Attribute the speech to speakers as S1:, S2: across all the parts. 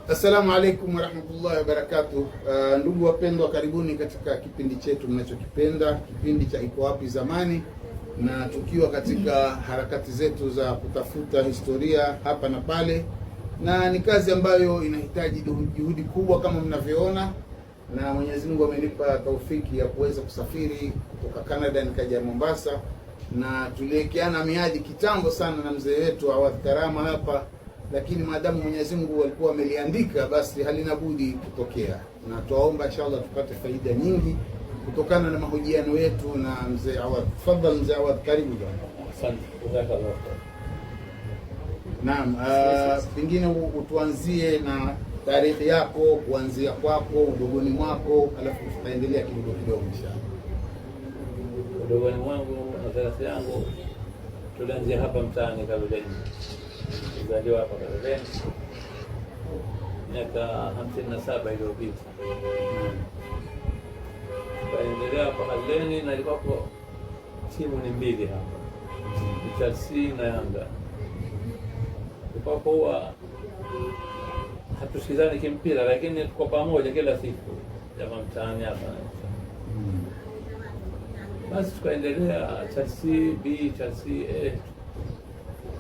S1: Assalamu alaikum warahmatullahi wabarakatuh. Ndugu wapendwa, karibuni katika kipindi chetu mnachokipenda, kipindi cha Iko Wapi Zamani, na tukiwa katika harakati zetu za kutafuta historia hapa na pale, na ni kazi ambayo inahitaji juhudi kubwa kama mnavyoona, na Mwenyezi Mungu amenipa taufiki ya kuweza kusafiri kutoka Canada nikaja Mombasa, na tuliwekeana miadi kitambo sana na mzee wetu Awadh Karama hapa, lakini maadamu Mwenyezi Mungu alikuwa ameliandika, basi halina budi kutokea, na tuomba inshallah tupate faida nyingi kutokana na mahojiano yetu na mzee Awadh. Tafadhali mzee Awadh, karibu bwana.
S2: Asante, jazakallah.
S1: Naam, pengine utuanzie na tarehe yako, kuanzia kwako, udogoni mwako, alafu tutaendelea kidogo kidogo inshallah.
S2: Udogoni mwangu na tarehe yangu tulianzia hapa mtaani Kaloleni. Nilizaliwa hapa Kaloleni miaka 57 iliyopita. Tukaendelea hapa Kaloleni na ilikuwa timu ni mbili hapa, Chelsea na Yanga. Kwa kuwa hatusikizani kimpira, lakini tuko pamoja kila siku jamaa mtaani hapa. Basi tukaendelea Chelsea B, Chelsea A.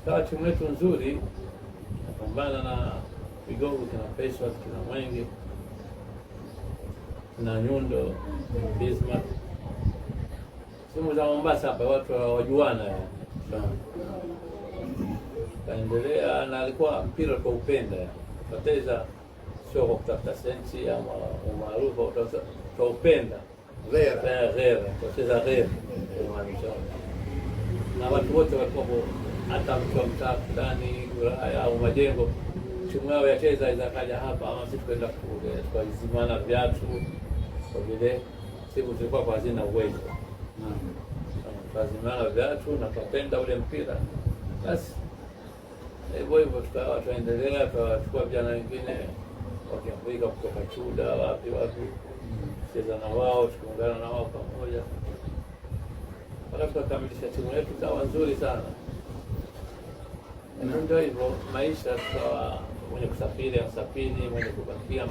S2: Kawa timu yetu nzuri, napambana na vigogo kina Faisal, kina Mwenge, na Nyundo, Bismarck. Timu za Mombasa hapa watu wajuana sana. Kaendelea na alikuwa mpira kwa upenda. Tutacheza sio kwa kutafuta senti ama umaarufu, kwa upenda. Ghera, tutacheza ghera. Na watu wote walikuwa hata mtu wa mtaa fulani au majengo, timu yao yacheza izakaja hapa, ama sisi kwenda kule tukazimana viatu kwa vile siku tulikuwa kwa hazina uwezo. Tukazimana viatu na tukapenda ule mpira. Basi hivyo tukawa tuendelea, tukachukua vijana wengine wakiafrika kutoka Chuda wapi cheza na wao, tukaungana na wao pamoja. Halafu tukakamilisha timu yetu ikawa nzuri sana. Ndio hivyo maisha, tukawa mwenye kusafiri, mwenye kubakia.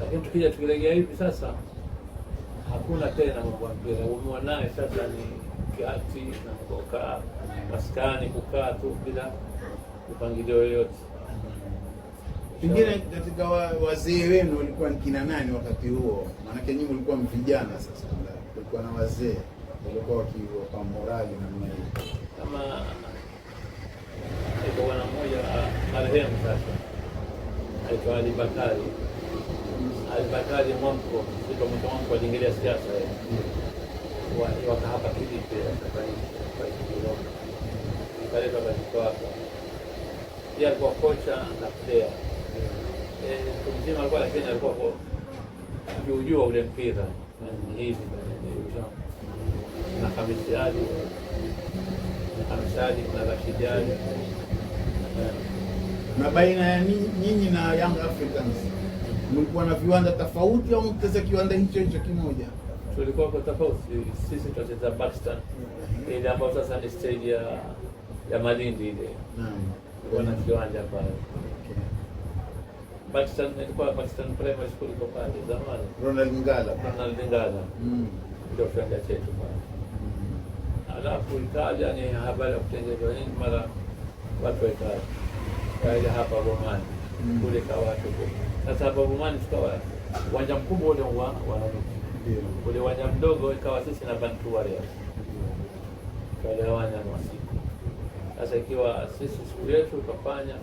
S2: Lakini tukirejea hivi sasa hakuna tena mambo ya mpira. Umeonaye sasa ni kiati na kukaa maskani, kukaa tu bila mpangilio yoyote.
S1: Pengine katika wazee wenu walikuwa ni kina nani wakati huo? Maana nyinyi mlikuwa vijana, sasa kulikuwa na wazee walikuwa wakiwapa morali namna hiyo.
S2: Kama iko bwana mmoja marehemu sasa, aitwa Ali Bakari Mwamko, sio Mwamko aliingilia siasa waka hapa Kilifi kwa Kilifi. Kaleta kwa hapa. Pia alikuwa kocha na player. Mzima alikuwa, lakini alikuwa juu ule mpira hivi na Hamisi Ali na Rashid Ali.
S1: Na baina ya nyinyi na Young Africans mlikuwa na viwanda tofauti au mtacheza kiwanda hicho kimoja?
S2: Tulikuwa kwa tofauti. Sisi tunacheza Buxton ile ambayo sasa ni stage ya Malindi ile. Wana kiwanja pale. Buxton ilikuwa Buxton Primary School iko pale zamani.
S1: Ronald Ngala.
S2: Ndio kiwanja chetu pale. Alafu ikaja ni habari ya kutengenezwa nini, mara watu wakaja hapa Bomani. Kule kwa watu. Sasa hapa Bomani tukawa uwanja mkubwa ule wananuki. Ule uwanja mdogo ikawa sisi na Bantu Warriors. Tukagawanya na siku. Sasa ikiwa sisi siku yetu tukafanya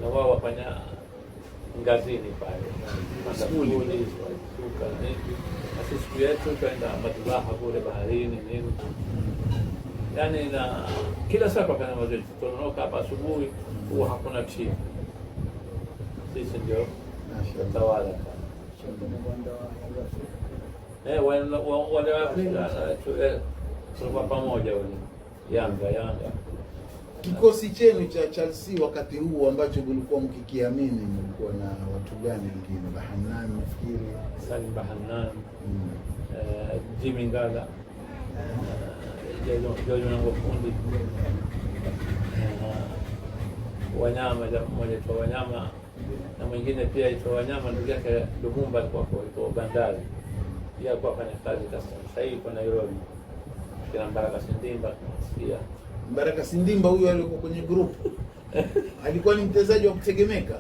S2: na wao wafanya ngazini pale. Skuli tuka nini. Na sisi siku yetu tuenda Madulaha kule baharini nini. Yaani na kila saa kwa mazoezi. Tunaoka hapa asubuhi, huwa hakuna timu. Sisi ndio tawala. Wale wa Afrika tulikuwa pamoja wale. Yanga.
S1: Kikosi chenu cha Chelsea wakati huu ambacho mlikuwa mkikiamini, mlikuwa na watu gani wengine? Bahanan nafikiri,
S2: Salim Bahanan, Jimmy Ngala, Jojo na Fundi, Wanyama, mmoja aitwa Wanyama na mwingine pia aitwa Wanyama, ndugu yake Lumumba alikuwa kwa bandari. Pia alikuwa afanya kazi sasa hivi kwa Nairobi. Kina Mbaraka Sindimba tunasikia.
S1: Mbaraka Sindimba huyo alikuwa kwenye group. Alikuwa ni mchezaji wa kutegemeka.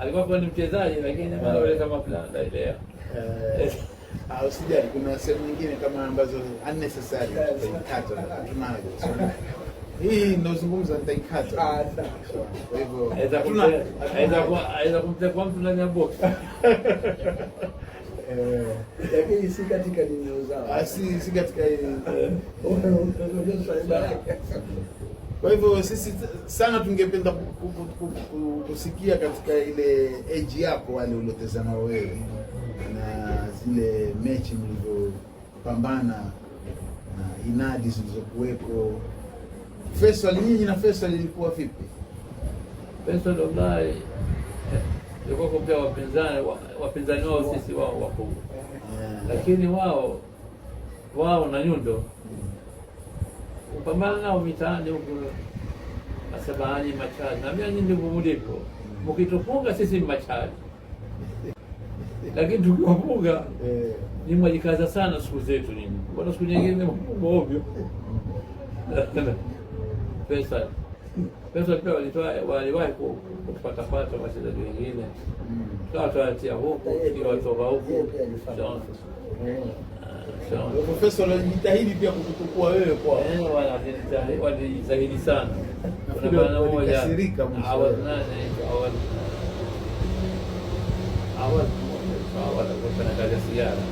S2: alikuwa ni mchezaji lakini mara wale kama plan ile.
S1: Usijali, kuna sehemu nyingine kama ambazo unnecessary kata tunayo. Hii ndio zungumza nitaikata. Kwa hivyo
S2: aidha kumtekwa mtu ndani ya box.
S3: Lakini si katika dini zao.
S1: Si katika Kwa hivyo sisi sana tungependa kusikia katika ile age yako wale uliotazama wewe na zile mechi mlivyopambana na inadi zilizokuwepo. Faisal, nyinyi na Faisal ilikuwa vipi?
S2: Faisal wallahi ilikuwa kwa wapinzani wao sisi wao wakubwa. Lakini wao na Nyundo upambana nao mitaani huko Asabani Machali. Na mimi ndivyo mlipo. Mkitufunga sisi ni Machali. Lakini tukiwafunga ni mwajikaza sana siku zetu nini. Mbona siku nyingine ovyo. Pesa pia waliwahi kupata wachezaji wengine. Tukawatia huko, tukiwatoka huko.
S1: Profesa alijitahidi pia kukuchukua wewe kwa
S2: walijitahidi sana. Kuna bwana mmoja Awad kufanya kazi ya sigara.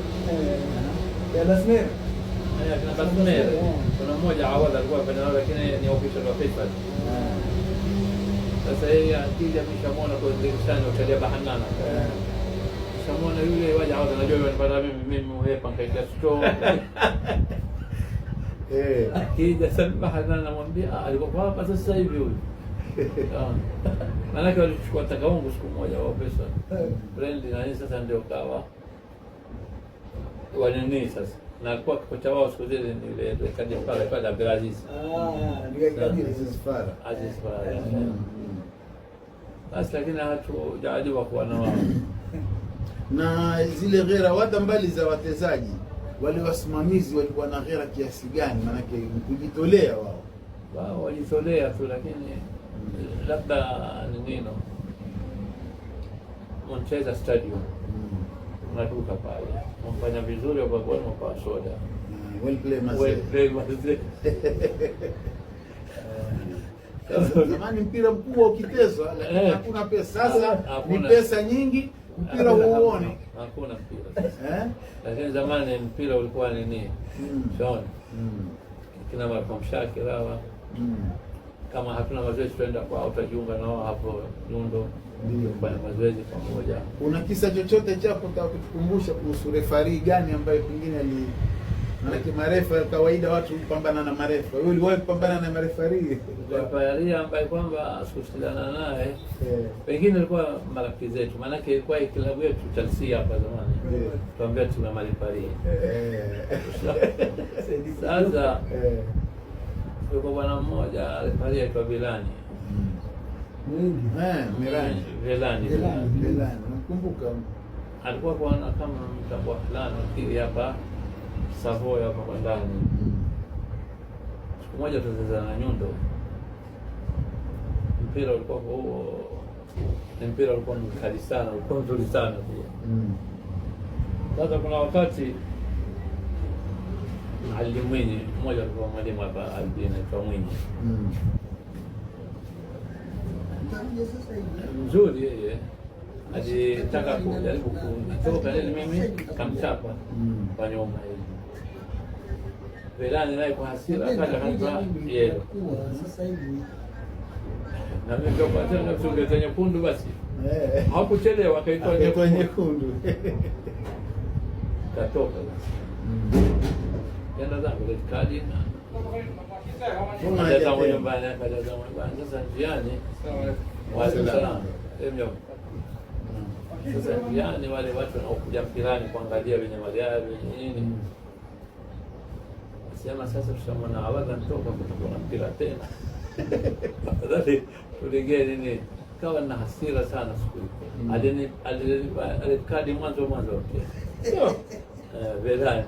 S2: Kuna mmoja Awad alikuwa afanya nao lakini ni official wa Faisal. Sasa yeye akija ameshamwona kwa dirishani ukalia bahanana. Samona yule waje Awad anajua anapata mimi muhepa katika store. Akija Salma Hanana mwambia alikuwa hapa sasa hivi huyu. Maana walichukua takaungu siku moja wao pesa. Brand na sasa ndio kawa wanini sasa. Na alikuwa kocha wao siku zile ni yule kaja pale kwa Abdulaziz.
S1: Ndio kabisa Fara.
S2: Aziz Fara. Basi lakini hatujajua kuwa na wao.
S1: Na zile ghera wada mbali za watezaji wale wasimamizi walikuwa na ghera kiasi gani? Maana yake kujitolea
S2: wao wajitolea tu, lakini labda nino Manchester Stadium unaduka pale mfanya vizuri au kwa mpa soda
S1: well play mazee. Zamani mpira mkubwa ukitezwa hakuna pesa. Sasa ni pesa nyingi, mpira huone.
S2: Hakuna mpira sasa. Lakini zamani mpira ulikuwa nini? Shona. Kina Malcolm Shakir hawa. Kama hatuna mazoezi tuenda kwa utajiunga nao hapo Nyundo ndio kufanya mazoezi pamoja.
S1: Una kisa chochote chako utakutukumbusha kuhusu refari gani ambaye pengine maana marefa kawaida watu kupambana na marefa. Wewe uliwahi kupambana na marefari?
S2: Refari ambaye kwamba sikushindana naye. Pengine alikuwa marafiki zetu. Maana yake ilikuwa klabu yetu Chelsea hapa zamani. Tuambia tuna marefari. Sasa yuko bwana mmoja refari aitwa Bilani. Velani.
S1: Nakumbuka.
S2: Alikuwa bwana kama mtambua fulani kili hapa Savoy hapa kwa ndani. Siku moja tutacheza na Nyundo. Mpira ulikuwa mpira ulikuwa mkali sana, ulikuwa mzuri sana pia. Sasa kuna wakati Ali Mwinyi, mmoja alikuwa mwalimu hapa Albina kwa Mwinyi. Mzuri yeye. Alitaka kujaribu kutoka ili mimi kamchapa kwa nyuma hivi. Velani naye kwa hasira akaja kanipa yeye. Na mimi ndio kwa tena tungeza nyekundu basi. Hakuchelewa akaitoa
S1: nyekundu.
S2: Katoka basi. Yenda zangu ile kadi na Kaja nyumbani, sasa njiani wasalama. Sasa njiani wale watu wanaokuja mpirani kuangalia wenye magari nini. Sema sasa tushamona awadha ntoka kutoka mpira tena. Afadhali tulegee nini, kawa na hasira sana siku hiyo. Alikadi mwanzo okay. Vedani.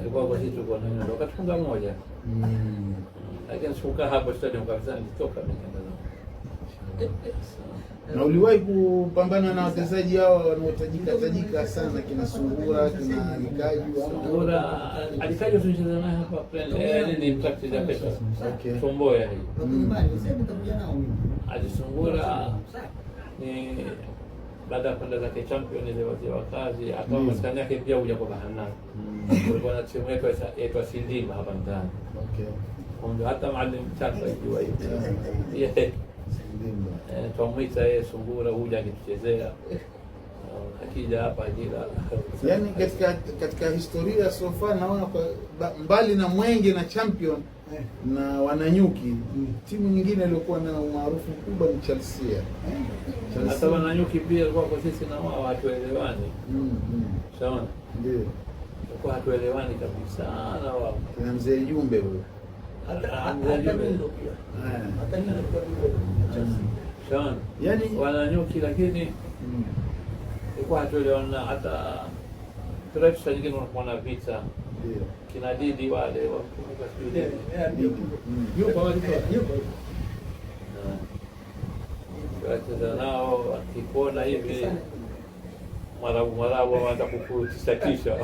S2: Ilikuwa kwa hiyo tuko na ndio katufunga moja. Lakini sikukaa hapo stadium kabisa, nilitoka nikaenda.
S1: Na uliwahi kupambana na wachezaji hao wanaotajika sana, kina Sungura, kina Alikaju?
S2: Sungura, Alikaju tunacheza naye hapa friend, ni practice ya pesa.
S1: Okay.
S2: Somboya hii. Sungura ni baada ya kwenda zake champion ile wazee wa kazi, akawa maskani yake pia huja kwa Bahanani. Kulikuwa na timu yetu inaitwa Sindima hapa mtaani.
S1: Okay.
S2: Ndio hata mwalimu Chacha ajua hiyo. Twamwita yeye Sungura, huja akituchezea akija hapa ajira.
S1: Yaani katika historia so far naona mbali na Mwenge na Champion na Wananyuki, timu nyingine iliyokuwa na umaarufu mkubwa ni Chelsea.
S2: Hata Wananyuki pia kwa sisi na wao hatuelewani. Sawa?
S1: Ndio.
S2: Kwa hatuelewani kabisa na wao.
S1: Kuna mzee Jumbe huyo.
S2: Hata ndio pia. Sawa. Yaani Wananyuki lakini ilikuwa hatuelewani, hata tunaishi nyingine unakuwa vita.
S1: Ndio.
S2: Kina Didi wale wakumbuka sijui. Yupo. Wacheza nao wakipona hivi marabu wanaanza kukutisha.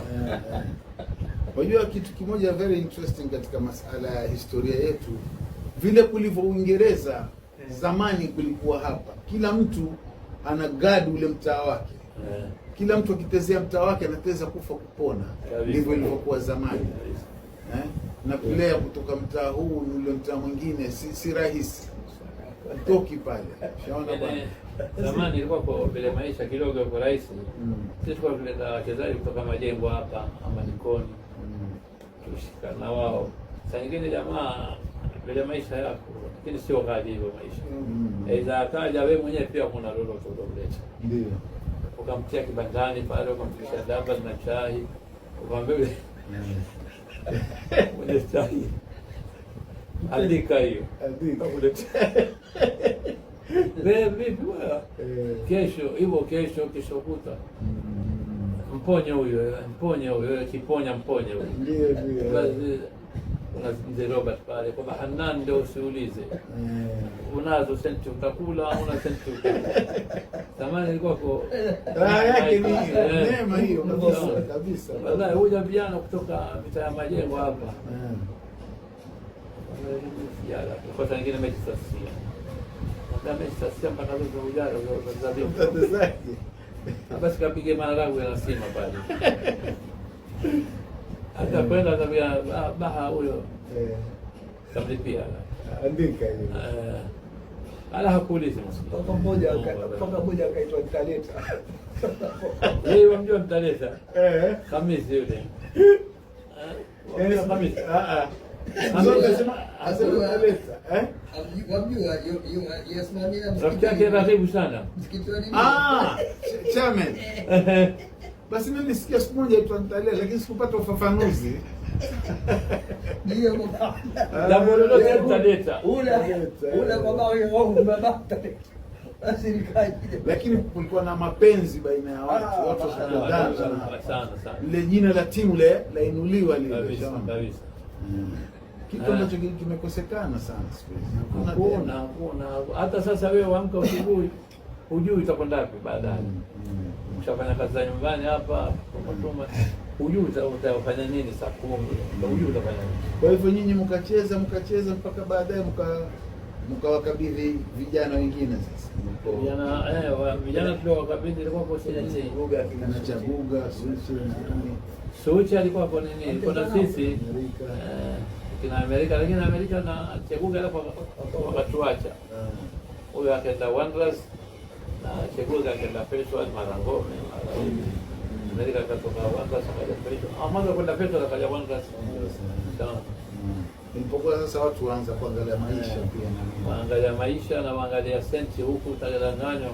S1: Unajua kitu kimoja very interesting katika masala ya historia yetu, vile kulivyo Uingereza zamani kulikuwa hapa, kila mtu ana guard ule mtaa wake. Kila mtu akitezea mtaa wake anateza kufa kupona. Ndivyo ilivyokuwa zamani. Na kulea kutoka mtaa huu ule mtaa mwingine si rahisi. Toki pale. Shaona bwana.
S2: Zamani ilikuwa kwa vile maisha kidogo kwa rahisi. Sisi kwa vile wachezaji kutoka Majengo hapa ama Likoni. Tushikana wao. Saa nyingine jamaa vile maisha yako, lakini sio ghali hivyo maisha. Aidha akaja wewe mwenyewe pia kuna lolote ulileta.
S1: Ndio.
S2: Ukamtia kibandani pale, ukamtisha daba na chai, ukamwambia mwenye chai andika hiyo, wewe vipi bwana, kesho kuta mponye huyo kiponya mponye huyo.
S1: Ndio.
S2: Basi mzee Robert pale kwa Bahanani ndio usiulize. Unazo senti utakula, una senti utakula. Zamani ilikuwa kwa
S1: yake ni neema hiyo kabisa.
S2: Wallahi huja vijana kutoka mitaa ya Majengo hapa. Kwa sababu nyingine mechi sasa. Ndio mechi sasa mpaka leo ujara za
S1: zake.
S2: Basi kapige maharagwe na sima pale. Hata kwenda tabia baha huyo. Kamlipia.
S1: Andika hiyo.
S2: Ala hakuulizi msikia.
S3: Paka mmoja akaitwa Mtaleta.
S2: Yeye wamjua Mtaleta. Kamisi yule. Kamisi.
S1: Asema Mtaleta.
S3: Wamjua yasimamia
S2: rafiki yake karibu sana.
S1: Chairman. Basi mimi nisikia siku moja aitwa Mtaleta lakini sikupata ufafanuzi.
S3: Ndio
S2: Jambo lolote Mtaleta.
S3: Ula kwa wao mbabata.
S1: Lakini kulikuwa na mapenzi baina ya watu wakipendana
S2: sana.
S1: Ile jina la timu lainuliwa lile.
S2: Kabisa.
S1: Kitu ambacho kimekosekana sana siku hizi.
S2: Hakuna. Hata sasa wewe uamka asubuhi hujui utakwenda wapi baadaye. Ukishafanya kazi za nyumbani hapa kama hujui utafanya nini saa 10. Hujui utafanya nini.
S1: Kwa hivyo nyinyi mkacheza mpaka baadaye mkawakabidhi vijana wengine sasa.
S2: Vijana tuliowakabidhi ilikuwa kwa
S1: Chaguga,
S2: Suchi alikuwa kwa nini? Ilikuwa na sisi kina Amerika, lakini Amerika na Chaguga hapo wakatuacha. Huyo akaenda Wanderers na Chaguga akaenda Peshawar Marangome. Amerika akatoka Wanderers akaja Peshawar. Amado kwenda Peshawar akaja Wanderers.
S1: Ilipokuwa sasa watu waanza kuangalia maisha pia
S2: waangalia maisha na waangalia senti huku utadanganywa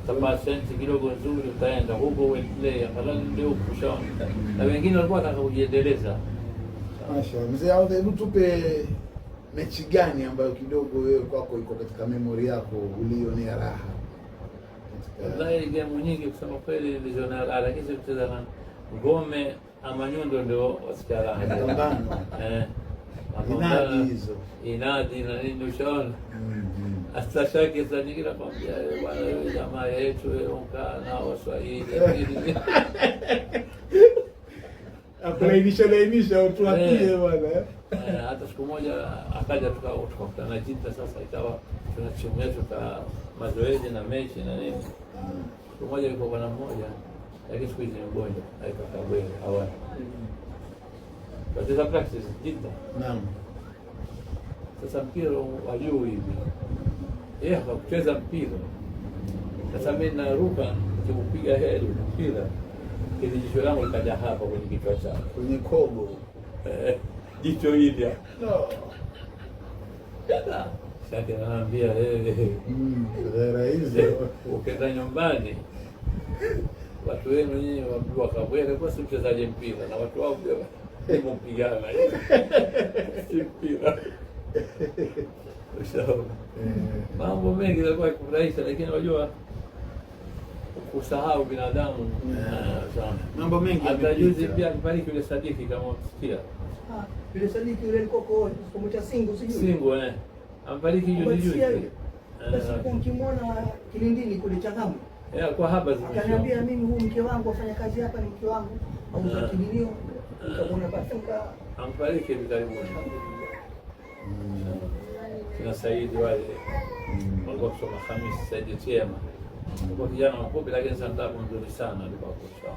S2: Kama senti kidogo nzuri utaenda huko uendelee, afadhali ndio kushaona. Na wengine walikuwa wanataka kujiendeleza.
S1: Mashallah. Mzee Audha, hebu tupe mechi gani ambayo kidogo wewe kwako iko katika memory yako ulionea raha?
S2: Wallahi game nyingi kusema kweli nilizona raha, lakini kucheza na ngome ama nyundo ndio wasikia raha.
S1: Inadi hizo.
S2: Inadi na nini ushaona? Hata shaki za nyingine nakwambia bwana, wewe jamaa yetu unakaa na Waswahili hivi. Akulainisha watu wapie bwana. Hata siku moja akaja tukakutana Jidda, sasa ikawa tuna timu yetu ta mazoezi na mechi na nini. Siku moja yuko bwana mmoja, lakini siku hizi ni mgonjwa, aitwa Kabwele awali. Katika practice Jidda. Naam. Sasa mpira wa juu hivi. Yeye hakucheza mpira. Sasa mimi naruka kupiga heli mpira. Ile jicho langu likaja hapa kwenye kichwa chake. Kwenye kogo. Jicho hili. No. Dada. Sasa naambia hizo ukienda nyumbani watu wenu nyinyi wamjua Kabwele kwa sababu mchezaji mpira na watu wao pia mpigana. Si mpira. Ushauri. Mambo mengi yalikuwa kufurahisha, lakini unajua kusahau binadamu sana. Mambo mengi. Hata juzi pia alifariki yule Sadiki kama usikia.
S3: Yule Sadiki yule alikuwa kwa Singo sijui.
S2: Singo amfariki juzi.
S3: Sasa kumkimwona Kilindini kule Changamwe.
S2: Kwa haba zimesha.
S3: Akaniambia mimi huyu mke wangu afanya kazi hapa, ni mke wangu. Au za Kilinio. Nikaona basi
S2: amfariki hivi karibuni. Kina Saidi wale walikuwa kusoma Khamis Saidi Chema. Kwa kijana mfupi lakini sandabu mzuri sana alikuwa kocha.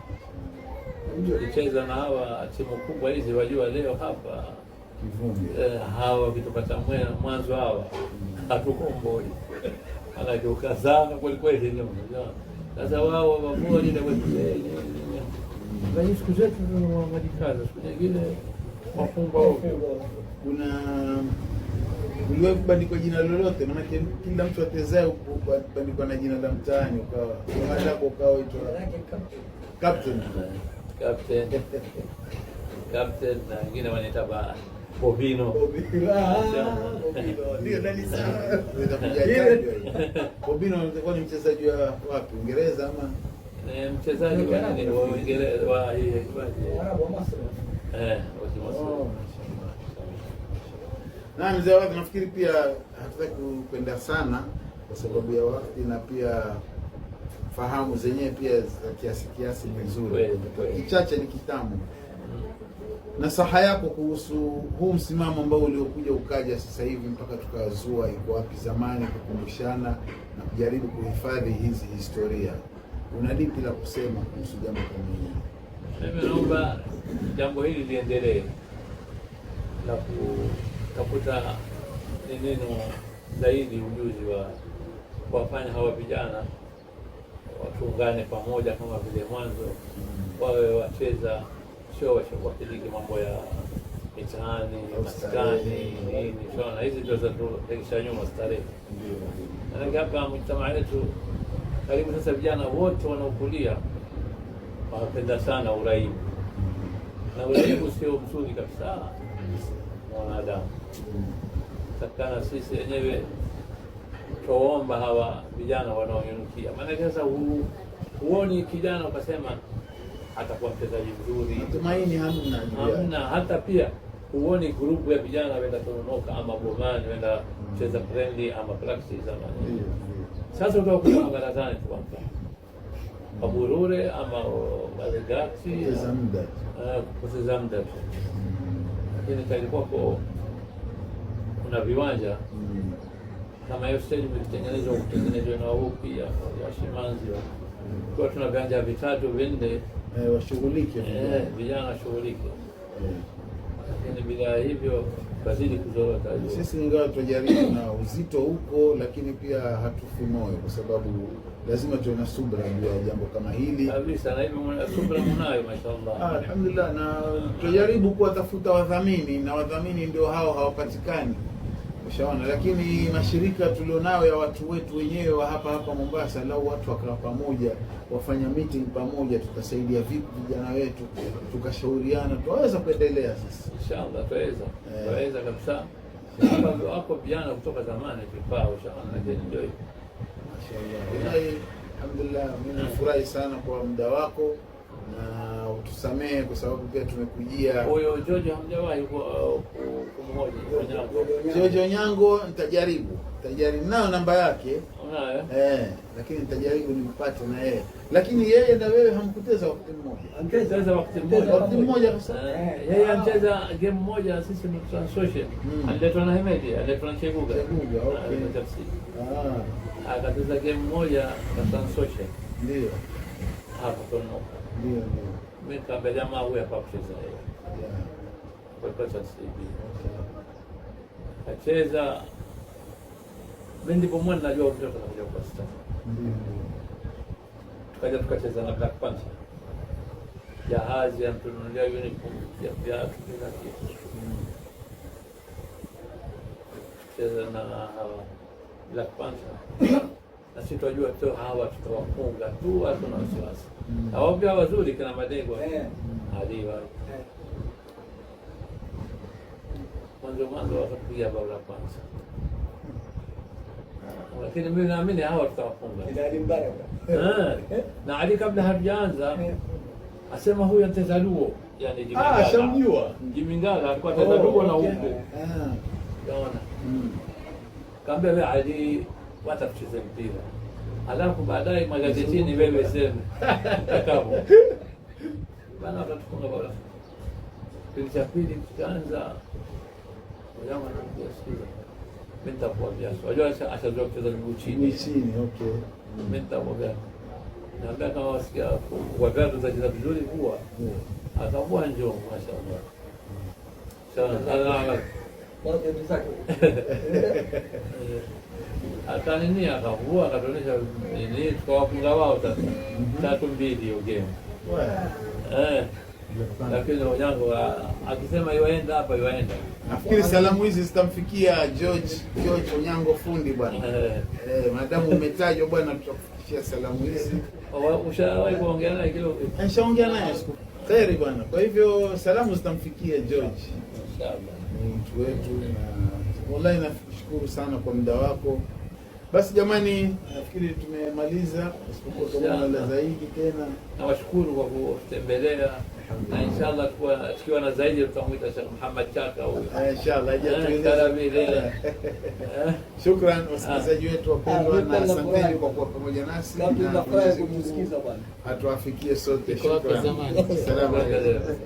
S2: Alicheza na hawa timu kubwa hizi wajua leo hapa kivumbi. Hawa kitupata mwanzo hawa hatukomboi. Anageuka sana kweli kweli ndio. Sasa wao wabodi na wetu. Kwa siku zetu ndio majikaza, siku nyingine mafumba huko. Kuna uliwahi kubandikwa jina lolote? Maana kila mtu atezao kubandikwa na jina la mtaani, ukawa kama lako ukawa itwa captain na wengine wanaita Bobino.
S1: Ndio ndani sana. Bobino alikuwa ni mchezaji wa wapi? Uingereza ama
S2: mchezaji wa Uingereza wa
S3: Arabu wa Masri.
S1: Na mzee wangu nafikiri pia hatutaki kupenda sana kwa sababu ya wakati na pia fahamu zenyewe pia za kiasi ni nzuri. Kichache ni kitamu. Nasaha yako kuhusu huu msimamo ambao uliokuja ukaja sasa hivi mpaka tukazua iko wapi zamani, kukumbushana na kujaribu kuhifadhi hizi historia. Una lipi la kusema kuhusu jambo kama hili?
S2: Mimi naomba jambo hili liendelee na kutafuta neno zaidi ujuzi wa kuwafanya hawa vijana watuungane pamoja kama vile mwanzo, wawe wacheza sio washiriki mambo ya mitaani, maskani, nini, shona hizi ndio zinaturudisha nyuma starehe. Na hapa mtamaa wetu karibu sasa vijana wote wanaokulia wanapenda sana uraibu. Na uraibu sio mzuri kabisa mwanadamu. Takana sisi wenyewe tuomba hawa vijana wanaonyukia. Maana sasa huoni kijana ukasema atakuwa mchezaji mzuri.
S1: Matumaini hamna.
S2: Hata pia huoni grupu ya vijana wenda kunonoka ama bomani wenda kucheza friendly ama practice ama nini. Sasa utakuwa mabarazani tu hapa. Aburure ama Malegati
S1: za muda.
S2: Kupoteza muda. Lakini kalikuwa kuna viwanja kama hiyo stage kutengenezwa na wao pia ya Shimanzi. Kwa tuna viwanja vitatu vinne
S1: washughulike
S2: vijana washughulike. Lakini bila hivyo bazidi kuzorota.
S1: Sisi ingawa tunajaribu na uzito huko, lakini pia hatufi moyo kwa sababu lazima tuwe na subra juu ya jambo kama hili.
S2: Kabisa, na hivyo subra mnayo mashaallah.
S1: Alhamdulillah, na tunajaribu kuwatafuta wadhamini na wadhamini ndio hao hawapatikani. Ushaona, lakini mashirika tulionao ya watu wetu wenyewe wa hapa Mombasa, lau watu wakawa pamoja, wafanya meeting pamoja, tutasaidia vipi vijana wetu, tukashauriana, tunaweza kuendelea sasa.
S2: Inshallah tutaweza kabisa. Hapa wako vijana kutoka zamani kipao inshallah, lakini ndio hivyo.
S1: Mashaallah. Alhamdulillah, mimi nafurahi sana kwa muda wako na utusamehe kwa sababu pia tumekujia.
S2: Huyo George hamjawahi kumhoji
S1: George Onyango? Nitajaribu nao namba yake.
S2: Unayo?
S1: Lakini nitajaribu nimpate na yeye. Lakini yeye na wewe hamkuteza wakati mmoja.
S2: Anacheza wakati mmoja
S1: kabisa.
S2: Yeye anacheza game moja, sisi ni translation. Aliletwa na Hemedi, aliletwa na Cheguga.
S1: Okay.
S2: Akacheza game moja na translation.
S1: Ndio.
S2: Hapo tono.
S1: Ndio.
S2: Mimi kama jamaa huyu hapa kucheza yeye. Kwa pesa CB. Acheza. Mimi ndipo mwana najua mtoto anakuja kwa staff. Tukaja tukacheza na Black Panther. Jahazi anatununulia uniform ya viatu kila kitu. Cheza na Black Panther. Na sisi tunajua tu hawa tutawafunga tu, hatuna wasiwasi. Hao pia wazuri kina Madego. Aliwa. Mwanzo wakapiga bao la kwanza. Lakini mimi naamini hawa tutawafunga.
S3: Idadi Mbaraka.
S2: Na Ali kabla hajaanza asema huyu anacheza Luo, yani Jimingaga.
S1: Shamjua.
S2: Jimingaga alikuwa anacheza Luo na huko. Unaona? Kaambia wewe Ali watacheza mpira. Alafu baadaye magazetini wewe sema takabo. Bana watatufunga bao. Kile cha pili kitaanza wanyama na kusikiza. Mimi nitakuambia. Unajua ashazoea kucheza miguu chini.
S1: Okay.
S2: Mimi nitakuambia. Na kama wasikia kwa gado za cheza vizuri huwa atakuwa njoo mashaallah. Sana.
S3: Wote msaki.
S2: Akanini akavua akatuonyesha nini tukawafunga wao sasa 3-2 hiyo game. Lakini Onyango akisema iwaenda hapa iwaenda.
S1: Nafikiri salamu hizi zitamfikia George Onyango fundi bwana. Madamu umetajwa bwana, tutakufikishia salamu hizi.
S2: Ushawahi kuongea naye kidogo?
S1: Nishaongea naye siku. Kheri bwana. Kwa hivyo salamu zitamfikia George.
S2: Inshallah.
S1: Mtu wetu na wallahi nakushukuru sana kwa muda wako. Basi jamani, nafikiri tumemaliza, isipokuwa kama zaidi tena.
S2: Nawashukuru kwa kutembelea na inshallah tukiwa na zaidi tutamuita Sheikh Muhammad Chaka huyo.
S1: Inshallah ajatueleza. Shukran wasikilizaji wetu wapendwa na asanteni kwa kuwa pamoja nasi.
S3: Tunafurahi kumsikiza bwana.
S1: Atuafikie sote.
S2: Shukrani.
S1: Asalamu alaykum.